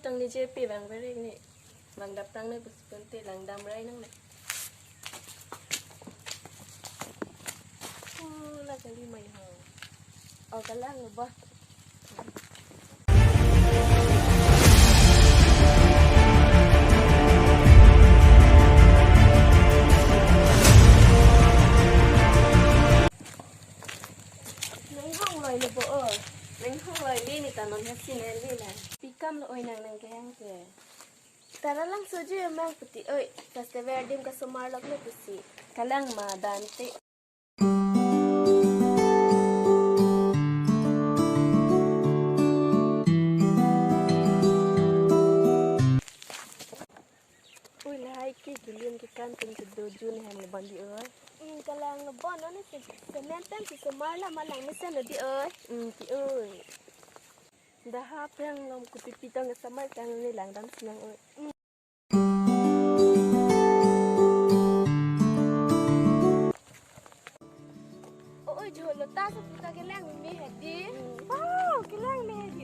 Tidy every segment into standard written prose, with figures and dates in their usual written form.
ตังนี้เจ๊ปีบางไปเรื่อยนี่บางดับตังในปุสเป็นเตะหลังดำไรนั่งเนี่ยเราจะรีบไม่ห่อเอากันล่างหรือบ่นั่งห้องเลยนี่นี่ตอนนั้นแค่สิเนลี่แหละปีกัมเราโอยนั่งแกงเจแต่ละลังสุดยอดมากปฏิแต่เสวดิมก็สมาร์ทเลยปุสิกำลังมาดันเตอุ้ยแล้วไอ้กี่กิเลียนกี่การเป็นจุดดูจูนแห่งในบันดีกำลังระบอนนั่นนี่เป็นแม่เต้นสิสมาร์ทแล้วมาหลังไม่เส้นเลยดีที่เดี๋ยวหาเพียงลมกุปิปิตังกับสมัยกันในหลังดังสินังโอ้ยโจรตาสุดตาแกแรงมีเหตุดีว้าวแกแรงมีเหตุดี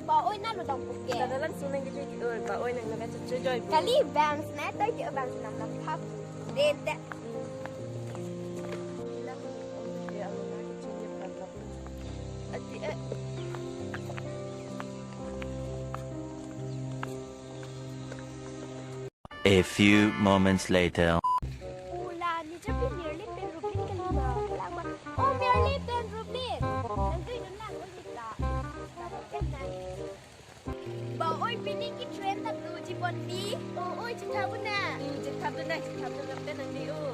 bà ơi nó là đồng cục kè. Đó là xuống này cái chơi bà ơi này nó sẽ chơi chơi. Cái li vàng nè tới chợ vàng nằm thấp đen tệ. A few moments later. Ula ni chắc biết nhiều lên bên rubin cái gì mà làm mà. Ô nhiều lên bên rubin. Nên tôi nó làm cái gì đó. Cái này. Bà ơi bên này cái trend tập đồ chỉ bọn đi. Ôi chị thao bên nè. Chị thao bên này, chị thao bên này bên này đi ơi.